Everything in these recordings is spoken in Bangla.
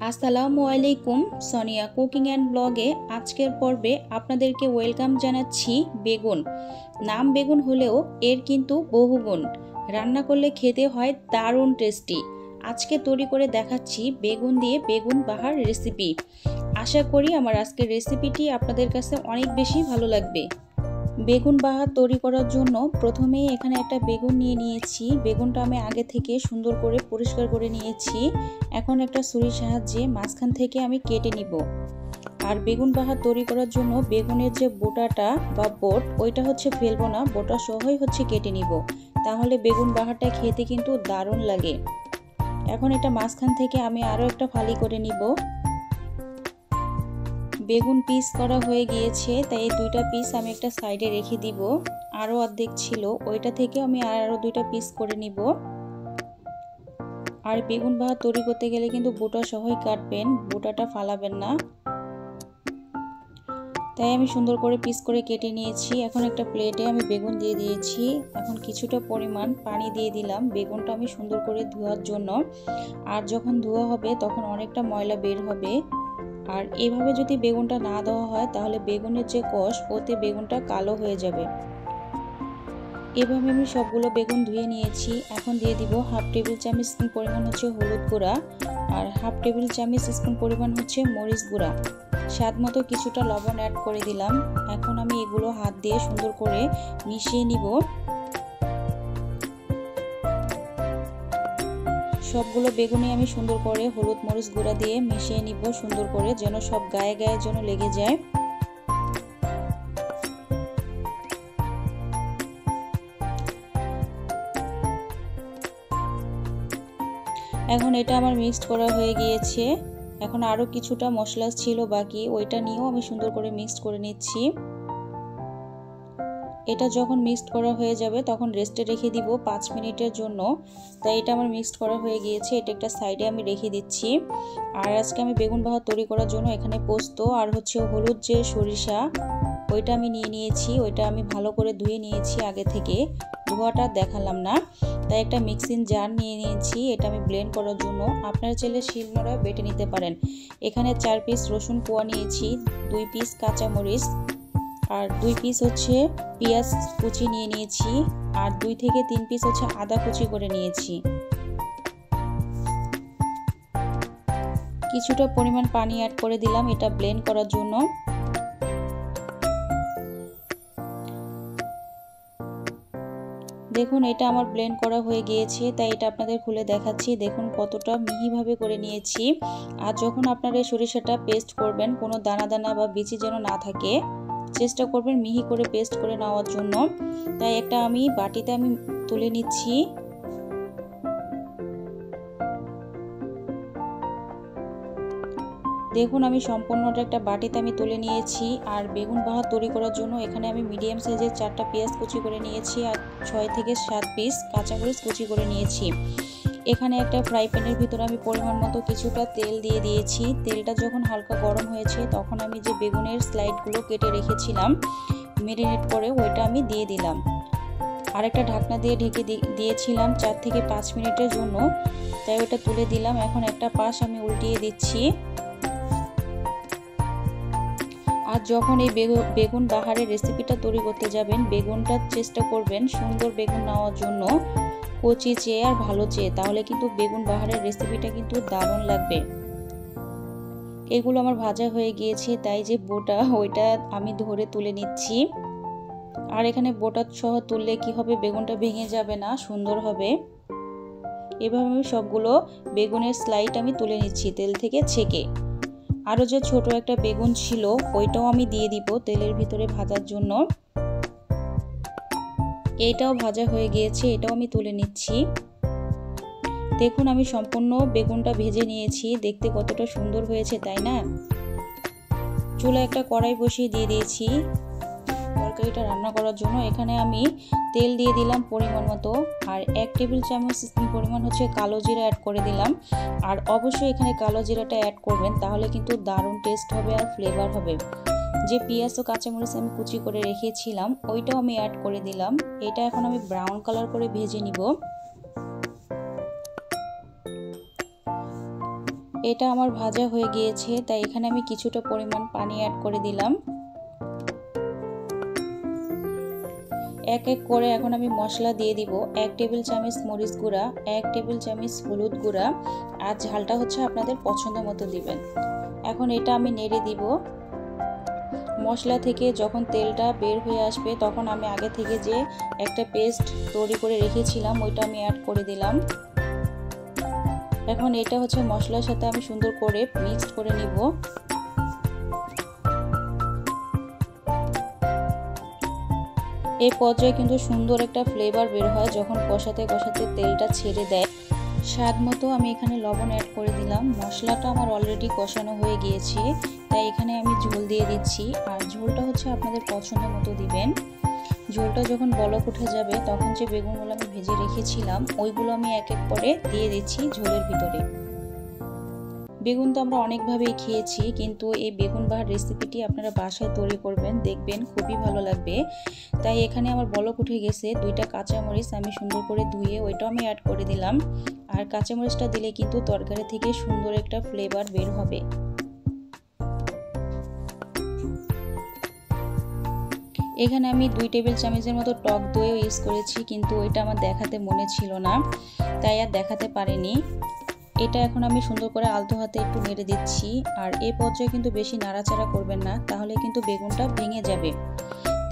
আসসালামু আলাইকুম, সোনিয়া কুকিং অ্যান্ড ব্লগে আজকের পর্বে আপনাদেরকে ওয়েলকাম জানাচ্ছি। বেগুন নাম বেগুন হলেও এর কিন্তু বহুগুণ, রান্না করলে খেতে হয় দারুণ টেস্টি। আজকে তৈরি করে দেখাচ্ছি বেগুন দিয়ে বেগুন বাহার রেসিপি। আশা করি আমার আজকের রেসিপিটি আপনাদের কাছে অনেক বেশি ভালো লাগবে। বেগুন বাহার তৈরি করার জন্য প্রথমেই এখানে একটা বেগুন নিয়ে নিয়েছি। বেগুনটা আমি আগে থেকে সুন্দর করে পরিষ্কার করে নিয়েছি। এখন একটা ছুরির সাহায্যে মাঝখান থেকে আমি কেটে নিব। আর বেগুন বাহার তৈরি করার জন্য বেগুনের যে বোটাটা বা বোট ওইটা হচ্ছে ফেলবো না, বোটা সহই হচ্ছে কেটে নিব, তাহলে বেগুন বাহারটা খেতে কিন্তু দারুণ লাগে। এখন এটা মাঝখান থেকে আমি আরও একটা ফালি করে নিব। বেগুন পিস করা হয়ে গিয়েছে, তাই এই দুইটা পিস আমি একটা সাইডে রেখে দিব। আরও অর্ধেক ছিল, ওইটা থেকে আমি আরও দুইটা পিস করে নিব। আর বেগুন বাহার তৈরি করতে গেলে কিন্তু বোটা সহই কাটবেন, বোটাটা ফালাবেন না। তাই আমি সুন্দর করে পিস করে কেটে নিয়েছি। এখন একটা প্লেটে আমি বেগুন দিয়ে দিয়েছি। এখন কিছুটা পরিমাণ পানি দিয়ে দিলাম বেগুনটা আমি সুন্দর করে ধোয়ার জন্য। আর যখন ধোয়া হবে তখন অনেকটা ময়লা বের হবে। আর এভাবে যদি বেগুনটা না দেওয়া হয় তাহলে বেগুনের যে কষ ওতে বেগুনটা কালো হয়ে যাবে। এভাবে আমি সবগুলো বেগুন ধুয়ে নিয়েছি। এখন দিয়ে দিব হাফ টেবিল চামচ পরিমাণ হচ্ছে হলুদ গুঁড়া, আর হাফ টেবিল চামচ স্পুন পরিমাণ হচ্ছে মরিচ গুঁড়া। স্বাদ মতো কিছুটা লবণ অ্যাড করে দিলাম। এখন আমি এগুলো হাত দিয়ে সুন্দর করে মিশিয়ে নিব। সবগুলো বেগুনে আমি সুন্দর করে হলুদ মরিচ গুঁড়া দিয়ে মিশিয়ে নিব সুন্দর করে, যেন সব গায়ে গায়ে যেন লেগে যায়। এখন এটা আমার মিক্সড করা হয়ে গিয়েছে। এখন আরও কিছুটা মশলা ছিল বাকি, ওইটা নিয়েও আমি সুন্দর করে মিক্সড করে নিচ্ছি। এটা যখন মিক্সড করা হয়ে যাবে তখন রেস্টে রেখে দিব 5 মিনিটের জন্য। তাই এটা আমার মিক্সড করা হয়ে গিয়েছে, এটা একটা সাইডে আমি রেখে দিচ্ছি। আর আজকে আমি বেগুন বাহার তৈরি করার জন্য এখানে পোস্ত আর হচ্ছে হলুদ যে সরিষা ওইটা আমি নিয়ে নিয়েছি। ওইটা আমি ভালো করে ধুয়ে নিয়েছি আগে থেকে, ধোয়াটা দেখালাম না। তাই একটা মিক্সিং জার নিয়ে নিয়েছি, এটা আমি ব্লেন্ড করার জন্য। আপনারা চাইলে শিলনোড়ায় বেটে নিতে পারেন। এখানে 4 পিস রসুন কোয়া নিয়েছি, 2 পিস কাঁচামরিচ, আর 2 পিস হচ্ছে পেঁয়াজ কুচি নিয়ে নিয়েছি, আর 2 থেকে 3 পিস হচ্ছে আদা কুচি করে নিয়েছি। কিছুটা পরিমাণ পানি অ্যাড করে দিলাম এটা ব্লেন্ড করার জন্য। দেখুন এটা আমার ব্লেন্ড করা হয়ে গিয়েছে, তাই এটা আপনাদের খুলে দেখাচ্ছি। দেখুন কতটা মিহিভাবে করে নিয়েছি। আর যখন আপনারা এই সরিষাটা পেস্ট করবেন কোনো দানা দানা বা বিচি যেন না থাকে, চেষ্টা করবেন মিহি করে পেস্ট করে নেওয়ার জন্য। তাই একটা আমি বাটিতে আমি তুলে নিচ্ছি। দেখুন আমি সম্পূর্ণটা একটা বাটিতে আমি তুলে নিয়েছি। আর বেগুন বাহার তৈরি করার জন্য এখানে আমি মিডিয়াম সাইজের 4টা পেঁয়াজ কুচি করে নিয়েছি, আর 6 থেকে 7 পিস কাঁচামরিচ কুচি করে নিয়েছি। এখানে একটা ফ্রাই প্যানের ভিতরে আমি পরিমাণ মতো কিছুটা তেল দিয়ে দিয়েছি। তেলটা যখন হালকা গরম হয়েছে তখন আমি যে বেগুনের স্লাইডগুলো কেটে রেখেছিলাম ম্যারিনেট করে ওইটা আমি দিয়ে দিলাম। আর একটা ঢাকনা দিয়ে ঢেকে দিয়েছিলাম 4 থেকে 5 মিনিটের জন্য, তাই ওটা তুলে দিলাম। এখন একটা পাশ আমি উল্টিয়ে দিচ্ছি। আর যখন এই বেগুন বাহারের রেসিপিটা তৈরি করতে যাবেন বেগুনটা চেষ্টা করবেন সুন্দর বেগুন নেওয়ার জন্য, কচি চেয়ে আর ভালো চেয়ে, তাহলে কিন্তু বেগুন বাহারের রেসিপিটা কিন্তু দারুণ লাগবে। এগুলো আমার ভাজা হয়ে গিয়েছে, তাই যে বোটা ওইটা আমি ধরে তুলে নিচ্ছি। আর এখানে বোটা সহ তুললে কি হবে, বেগুনটা ভেঙে যাবে না, সুন্দর হবে। এভাবে আমি সবগুলো বেগুনের স্লাইড আমি তুলে নিচ্ছি তেল থেকে ছেঁকে। আরও যে ছোট একটা বেগুন ছিল ওইটাও আমি দিয়ে দিব তেলের ভিতরে ভাজার জন্য। এইটাও ভাজা হয়ে গিয়েছে, এটাও আমি তুলে নিচ্ছি। দেখুন আমি সম্পূর্ণ বেগুনটা ভেজে নিয়েছি, দেখতে কতটা সুন্দর হয়েছে তাই না। চুলায় একটা কড়াই বসিয়ে দিয়ে দিয়েছি তরকারিটা রান্না করার জন্য। এখানে আমি তেল দিয়ে দিলাম পরিমাণ মতো, আর 1 টেবিল চামচ পরিমাণ হচ্ছে কালো জিরা অ্যাড করে দিলাম। আর অবশ্যই এখানে কালো জিরাটা অ্যাড করবেন, তাহলে কিন্তু দারুণ টেস্ট হবে আর ফ্লেভার হবে। যে পেঁয়াজ ও কাঁচামরিচ আমি কুচি করে রেখেছিলাম ওইটাও আমি অ্যাড করে দিলাম। এটা এখন আমি ব্রাউন কালার করে ভেজে নিব। এটা আমার ভাজা হয়ে গিয়েছে, তাই এখানে আমি কিছুটা পরিমাণ পানি অ্যাড করে দিলাম। এক এক করে এখন আমি মশলা দিয়ে দিব। 1 টেবিল চামচ মরিচ গুঁড়া, 1 টেবিল চামচ হলুদ গুঁড়া, আর ঝালটা হচ্ছে আপনাদের পছন্দ মতো দিবেন। এখন এটা আমি নেড়ে দিব। মশলা থেকে যখন তেলটা বের হয়ে আসবে তখন আমি আগে থেকে যে একটা পেস্ট তৈরি করে রেখেছিলাম ওইটা আমি অ্যাড করে দিলাম। এখন এটা হচ্ছে মশলার সাথে আমি সুন্দর করে মিক্সড করে নিব। এই পর্যায়ে কিন্তু সুন্দর একটা ফ্লেভার বের হয় যখন কষাতে কষাতে তেলটা ছেড়ে দেয়। স্বাদ মতো আমি এখানে লবণ অ্যাড করে দিলাম। মশলাটা আমার অলরেডি কষানো হয়ে গিয়েছে, তাই এখানে আমি ঝোল দিয়ে দিচ্ছি। আর ঝোলটা হচ্ছে আপনাদের পছন্দ মতো দিবেন। ঝোলটা যখন বলক উঠে যাবে তখন যে বেগুনগুলো আমি ভেজে রেখেছিলাম ওইগুলো আমি এক এক করে দিয়ে দিচ্ছি ঝোলের ভিতরে। বেগুন তো আমরা অনেকভাবেই খেয়েছি, কিন্তু এই বেগুন বাহার রেসিপিটি আপনারা বাসায় তৈরি করবেন, দেখবেন খুবই ভালো লাগবে। তাই এখানে আমার বলক উঠে গেছে। 2টা কাঁচামরিচ আমি সুন্দর করে ধুয়ে ওইটাও আমি অ্যাড করে দিলাম। আর কাঁচামরিচটা দিলে কিন্তু তরকারি থেকে সুন্দর একটা ফ্লেভার বের হবে। এখানে আমি 2 টেবিল চামচের মতো টক দইও ইউজ করেছি, কিন্তু ওইটা আমার দেখাতে মনে ছিল না, তাই আর দেখাতে পারিনি। এটা এখন আমি সুন্দর করে আলতো হাতে একটু নেড়ে দিচ্ছি। আর এই পর্যায়ে কিন্তু বেশি নাড়াচাড়া করবেন না, তাহলে কিন্তু বেগুনটা ভেঙে যাবে।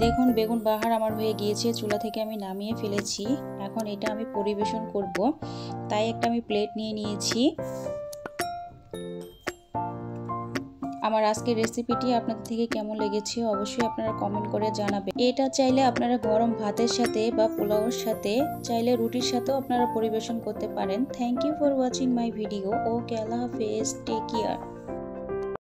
দেখুন বেগুন বাহার আমার হয়ে গিয়েছে, চুলা থেকে আমি নামিয়ে ফেলেছি। এখন এটা আমি পরিবেশন করব, তাই একটা আমি প্লেট নিয়ে নিয়েছি। আমার আজকের রেসিপিটি আপনাদের থেকে কেমন লেগেছে অবশ্যই আপনারা কমেন্ট করে জানাবেন। এটা চাইলে আপনারা গরম ভাতের সাথে বা পোলাওর সাথে, চাইলে রুটির সাথেও আপনারা পরিবেশন করতে পারেন। Thank you for watching my video. Okay, আল্লাহ হাফেজ, টেক কেয়ার।